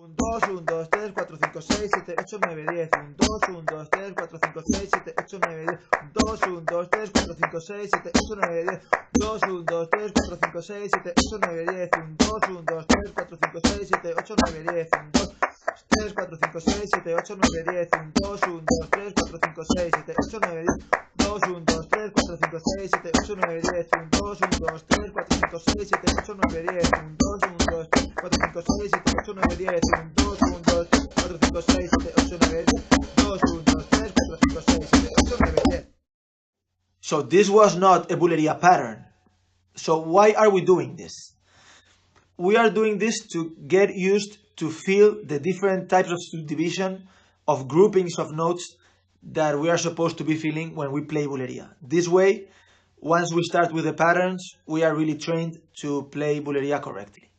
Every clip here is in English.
1, 2, 1, 2, 3, 4, 5, 6, 7, 8, 9, 10. 1, 2, 1, 2, 3, 4, 5, 6, 7, 8, 9, 10. 2, 1, 2, 3, 4, 5, 6, 7, 8, 9, 10. 2, 1, 2, 3, 4, 5, 6, 7, 8, 9, 10. 1, 2, 1, 2, 3, 4, 5, 6, 7, 8, 9, 10. 1, 2, 3, 4, 5, 6, 7, 8, 9, 10. 1, 2, 1, 2, 3, 4, 5, 6, 7, 8, 9, 10. 2, 1, 2, 3, 4, 5, 6, 7, 8, 9, 10. 1, 2, 1, 2, 3, 4, 5, 6, 7, 8, 9, 10. 1, 2, 1, 2, 3, 4, 5, 6, 7, 8, 9, 10. 1, 2, 1, 2, 3, 4, 5, 6, 7, 8, 9, 10. 2, 1, 2, 3, 4, 5, 6, 7, 8, 9, 10. So this was not a Booleria pattern. So why are we doing this? We are doing this to get used to feel the different types of subdivision of groupings of notes that we are supposed to be feeling when we play Booleria. This way, once we start with the patterns, we are really trained to play Booleria correctly.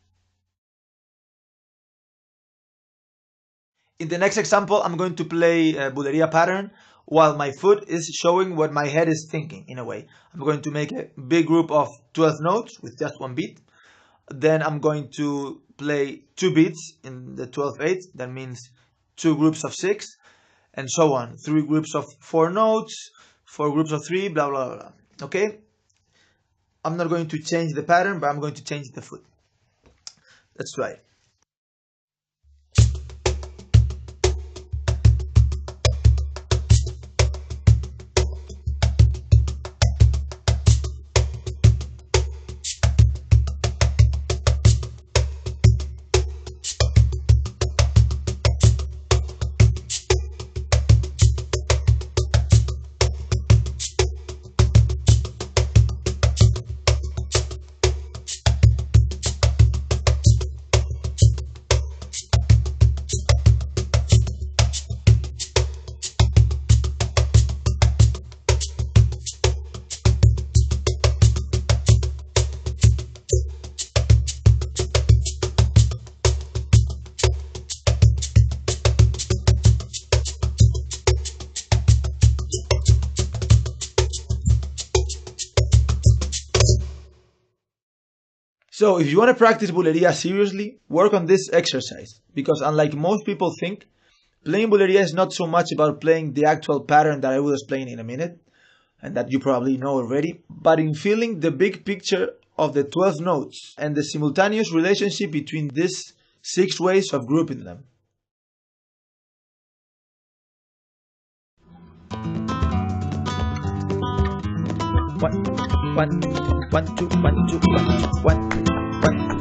In the next example, I'm going to play a Booleria pattern while my foot is showing what my head is thinking, in a way. I'm going to make a big group of 12 notes with just one beat. Then I'm going to play 2 beats in the 12/8. That means 2 groups of 6, and so on. 3 groups of 4 notes, 4 groups of 3, blah, blah, blah. Okay? I'm not going to change the pattern, but I'm going to change the foot. Let's try it. So if you want to practice Booleria seriously, work on this exercise, because unlike most people think, playing Booleria is not so much about playing the actual pattern that I will explain in a minute, and that you probably know already, but in feeling the big picture of the 12 notes and the simultaneous relationship between these 6 ways of grouping them. One, two, 1, 2, 1, 2, 1, 1, 1.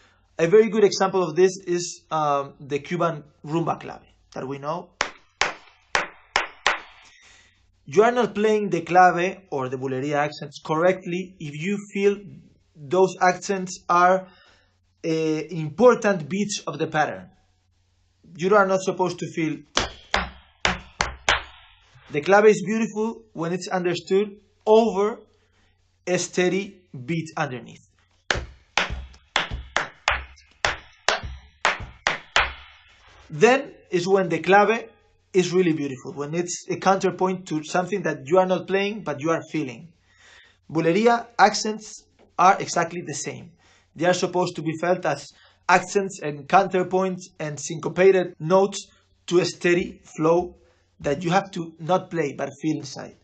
A very good example of this is the Cuban rumba clave that we know. You are not playing the clave or the bulería accents correctly if you feel those accents are important beats of the pattern. You are not supposed to feel. The clave is beautiful when it's understood over a steady beat underneath. Then is when the clave is really beautiful, when it's a counterpoint to something that you are not playing but you are feeling. Bulería accents are exactly the same. They are supposed to be felt as accents and counterpoints and syncopated notes to a steady flow that you have to not play but feel inside.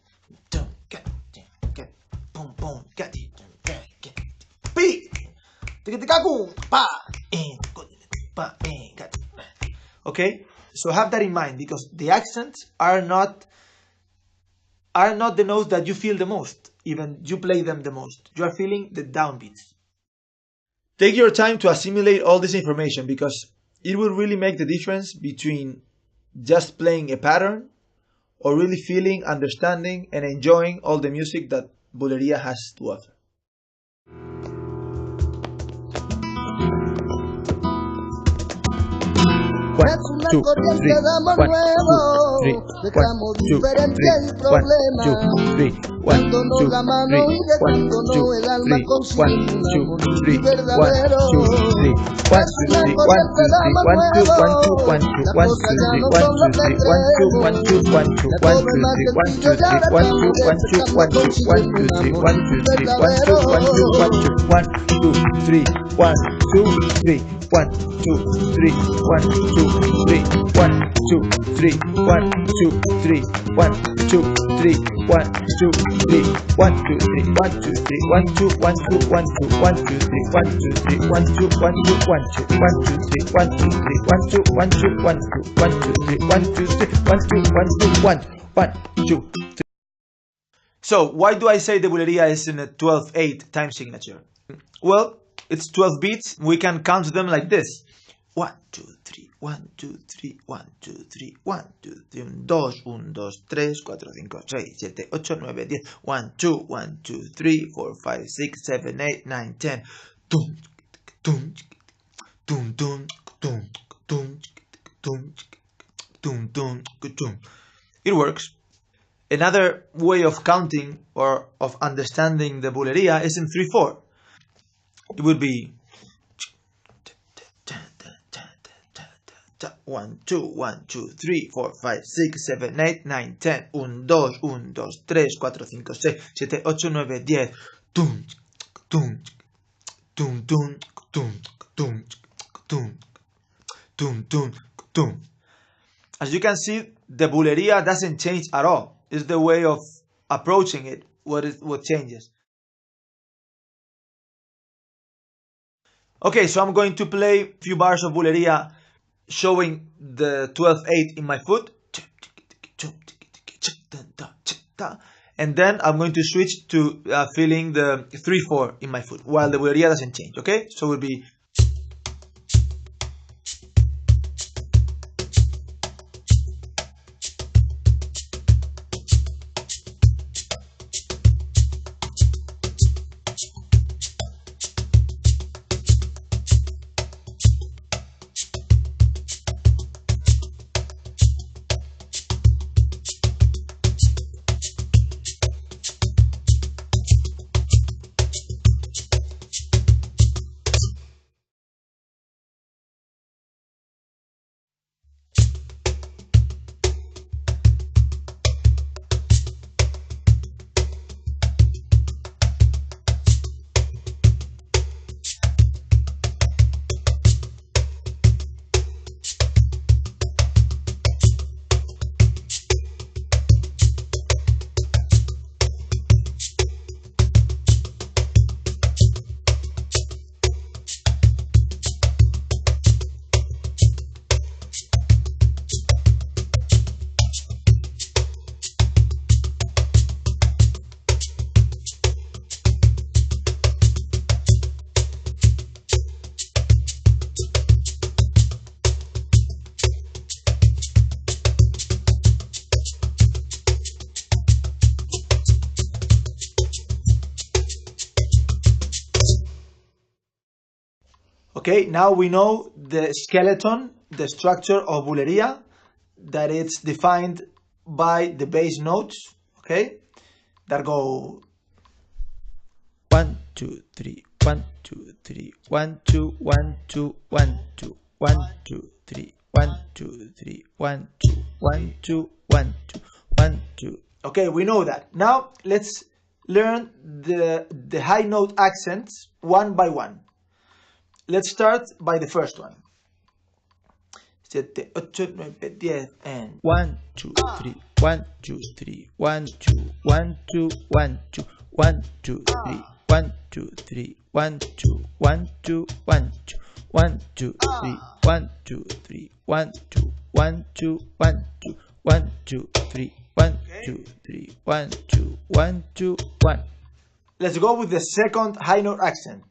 Okay, so have that in mind, because the accents are not the notes that you feel the most, even you play them the most. You are feeling the downbeats. Take your time to assimilate all this information, because it will really make the difference between just playing a pattern or really feeling, understanding, and enjoying all the music that Bulería has to offer. Es una corriente de amor nuevo, dejamos diferente el problema. Cuando nos la mano y de cuando no el alma consigue un amor verdadero. Es una corriente de amor nuevo, las cosas ya no son lo que creemos. Ya todo es más sencillo, ya de estamos despertando consiguiendo un amor verdadero. 1, 2, 3, 1, 2, 3, 1, 2, 3, 1, 2, 3, 1, 2, 3, 1, 2, 3, 1, 2, 3, 1, 2, 3, 1, 2, 3, 1, 2, 3, 1, 2, 1, 2, 1, 2, 1, 2, 3, 1, 2, 3, 1, 2, 1, 2, 1, 2, 1, 2, 3, 1, 2, 3, 1, 2, 1, 2, 1, 2, 1, 2, 3, 1, 2, 3, 1, 2, 1, 2, 1, 2, 3. So why do I say the bulería is in a 12/8 time signature? Well, it's 12 beats. We can count them like this: 1, 2, 3, 1, 2, 3, 1, 2, 3, 1, 2, 3, 1, 2, 1, 2, 3, 4, 5, 6, 7, 8, 9, 10, 1, 2, 1, 2, 3, 4, 5, 6, 7, 8, 9, 10. Dum, dum, dum, dum, dum, dum, dum, dum, dum, dum. It works. Another way of counting or of understanding the bulería is in 3/4. It would be 1, 2, 1, 2, 3, 4, 5, 6, 7, 8, 9, 10. 1, 2, 1, 2, 3, 4, 5, 6, 7, 8, 9, 10. Tum, tum, tum, tum, tum, tum, tum, tum, tum, tum. As you can see, the bulería doesn't change at all. It's the way of approaching it what changes. Okay, so I'm going to play a few bars of bulería showing the 12/8 in my foot. And then I'm going to switch to feeling the 3/4 in my foot while the bulería doesn't change, okay? So it will be Okay, now we know the skeleton, the structure of bulería, that it's defined by the bass notes, okay, that go 1 2 3 1 2 3 1 2 1 2 1 2 1 2 3 1 2 3 1 2 1 2 1 2 1 2. Okay, we know that. Now let's learn the high note accents one by one. Let's start by the first one. 7, 8, 9, 10 and 1 2 3 1 2 3 1 2 1 2 1 2 1 2 3 1 2 3 1 2 1 2 1 2 1 2 3 1 2 3 1 2 1 2 1 2 1 2 3 1 2 3 1 2 1 2 1. Let's go with the second high note accent.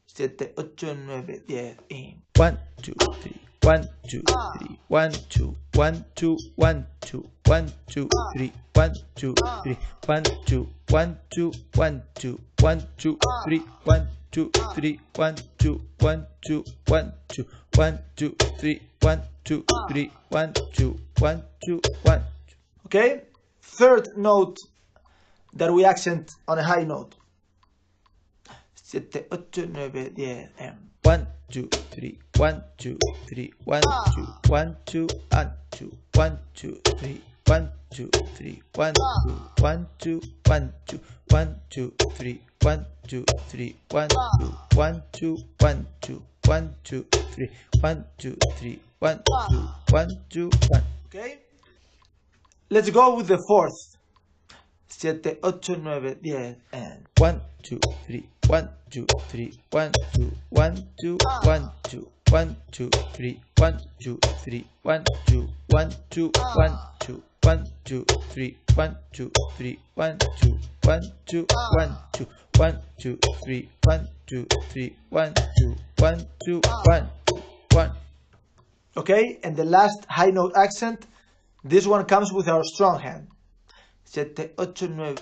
7, 8, 9, 10 and 1 2 3 1 2 3 1 2 1 2 1 2 1 2 3 1 2 3 1 2 1 2 1 2 1 2 3 1 2 3 1 2 1 2 1 2 1 2 3 1 2 3 1 2 1 2 1. Okay, third note that we accent on a high note. 7, 8, 9, 10 and 1 2 3 1 2 3 1 2 1 2 1 2 1 2 3 1 2 3 1 2 1 2 1 2 1 2 3 1 2 3 1 2 1 2 1 2 1 2 3 1 2 3 1 2 1 2 1. Okay, let's go with the fourth. 7, 8, 9, 10 and 1 2 3 1 2 3 1 2 1 2 1 2 1 2 3 1 2 3 1 2 1 2 1 2 1 2 3 1 2 3 1 2 1 2 1 2 1 2 3 1 2 3 1 2 1 2 1 1. Okay, and the last high note accent, this one comes with our strong hand. 7, 8, 9.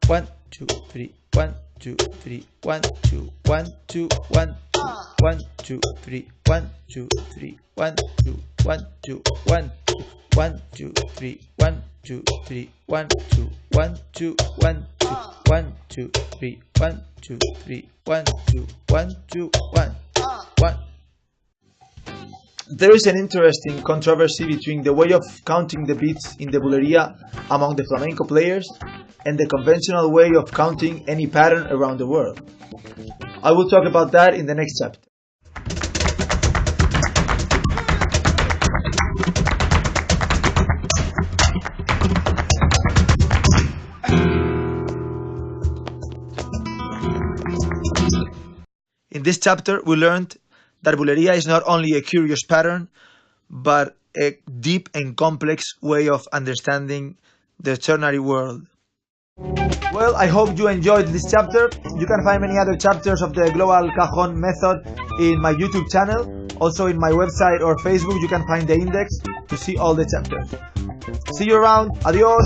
1 2 3 1 2 3 1 2 1 2 1 2 1 2 3 1 2 3 1 2 1 2 1 2 1 2 3 1 2 3 1 2 1 2 1 2 1 2 3 1 2 3 1 2 1 2 1 1. There is an interesting controversy between the way of counting the beats in the bulería among the flamenco players and the conventional way of counting any pattern around the world. I will talk about that in the next chapter. In this chapter, we learned that bulería is not only a curious pattern, but a deep and complex way of understanding the ternary world. Well, I hope you enjoyed this chapter. You can find many other chapters of the Global Cajon method in my YouTube channel. Also in my website or Facebook, you can find the index to see all the chapters. See you around. Adios.